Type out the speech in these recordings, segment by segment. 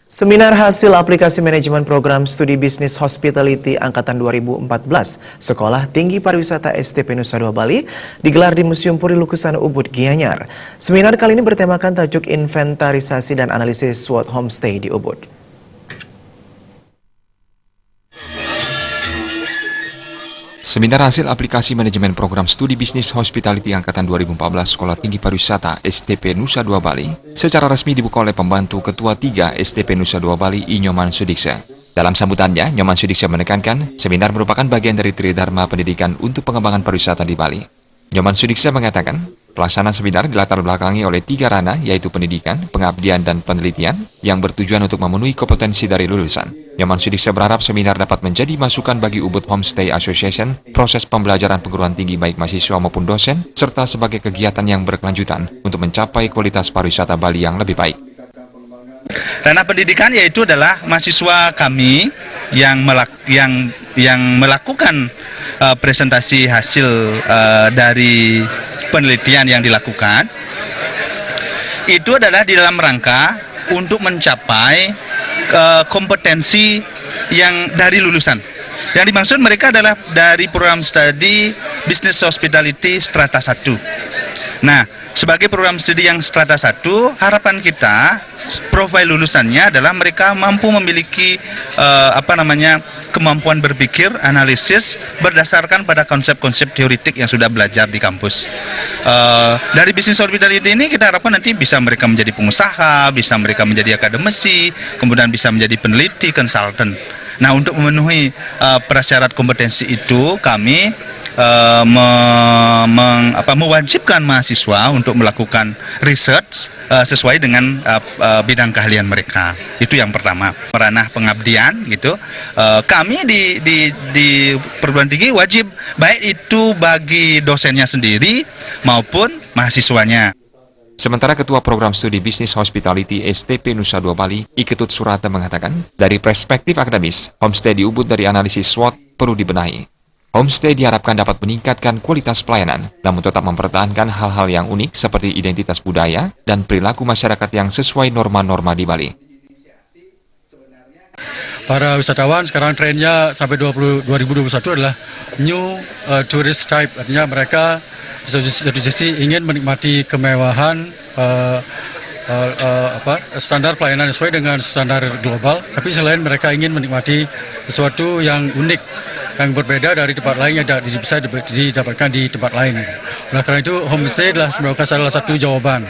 Seminar hasil aplikasi manajemen program studi bisnis hospitality angkatan 2014 Sekolah Tinggi Pariwisata STP Nusa Dua Bali digelar di Museum Puri Lukisan Ubud Gianyar. Seminar kali ini bertemakan tajuk inventarisasi dan analisis SWOT homestay di Ubud. Seminar hasil aplikasi manajemen program studi bisnis hospitality angkatan 2014 Sekolah Tinggi Pariwisata STP Nusa Dua Bali secara resmi dibuka oleh pembantu Ketua 3 STP Nusa Dua Bali I. Nyoman Sudiksa. Dalam sambutannya, Nyoman Sudiksa menekankan seminar merupakan bagian dari Tridharma Pendidikan untuk pengembangan pariwisata di Bali. Nyoman Sudiksa mengatakan, pelaksanaan seminar dilatar belakangi oleh 3 ranah yaitu pendidikan, pengabdian, dan penelitian yang bertujuan untuk memenuhi kompetensi dari lulusan. Nyoman Sudiksa berharap seminar dapat menjadi masukan bagi Ubud Homestay Association, proses pembelajaran perguruan tinggi baik mahasiswa maupun dosen, serta sebagai kegiatan yang berkelanjutan untuk mencapai kualitas pariwisata Bali yang lebih baik. Ranah pendidikan yaitu adalah mahasiswa kami yang melakukan presentasi hasil dari penelitian yang dilakukan. Itu adalah di dalam rangka untuk mencapai kompetensi yang dari lulusan. Yang dimaksud mereka adalah dari program studi Business Hospitality Strata 1. Nah, sebagai program studi yang Strata 1, harapan kita profil lulusannya adalah mereka mampu memiliki kemampuan berpikir, analisis berdasarkan pada konsep-konsep teoritik yang sudah belajar di kampus. Dari bisnis hospitality ini kita harapkan nanti bisa mereka menjadi pengusaha, bisa mereka menjadi akademisi, kemudian bisa menjadi peneliti, konsultan. Nah, untuk memenuhi prasyarat kompetensi itu kami mewajibkan mahasiswa untuk melakukan research sesuai dengan bidang keahlian mereka. Itu yang pertama. Ranah pengabdian gitu. Kami di perguruan tinggi wajib baik itu bagi dosennya sendiri maupun mahasiswanya. Sementara Ketua Program Studi Bisnis Hospitality STP Nusa Dua Bali, I. Ketut Surata mengatakan, dari perspektif akademis, homestay di Ubud dari analisis SWOT perlu dibenahi. Homestay diharapkan dapat meningkatkan kualitas pelayanan, namun tetap mempertahankan hal-hal yang unik seperti identitas budaya dan perilaku masyarakat yang sesuai norma-norma di Bali. Para wisatawan sekarang trennya sampai 2021 adalah new tourist type, artinya mereka di satu sisi ingin menikmati kemewahan standar pelayanan sesuai dengan standar global, tapi selain mereka ingin menikmati sesuatu yang unik, yang berbeda dari tempat lain yang bisa didapatkan di tempat lain. Oleh karena itu, homestay adalah merupakan salah satu jawaban.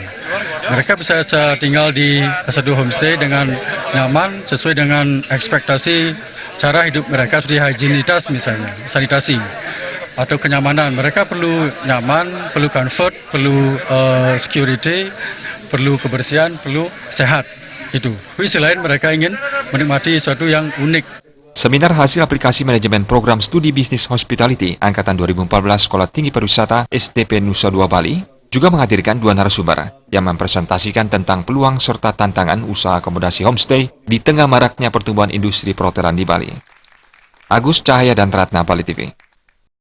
Mereka bisa tinggal di satu homestay dengan nyaman, sesuai dengan ekspektasi cara hidup mereka, seperti higienitas misalnya, sanitasi, atau kenyamanan. Mereka perlu nyaman, perlu comfort, perlu security, perlu kebersihan, perlu sehat. Itu. Tapi selain mereka ingin menikmati sesuatu yang unik. Seminar hasil aplikasi manajemen program studi bisnis hospitality angkatan 2014 Sekolah Tinggi Pariwisata STP Nusa Dua Bali juga menghadirkan 2 narasumber yang mempresentasikan tentang peluang serta tantangan usaha akomodasi homestay di tengah maraknya pertumbuhan industri perhotelan di Bali. Agus Cahaya dan Ratna, Bali TV.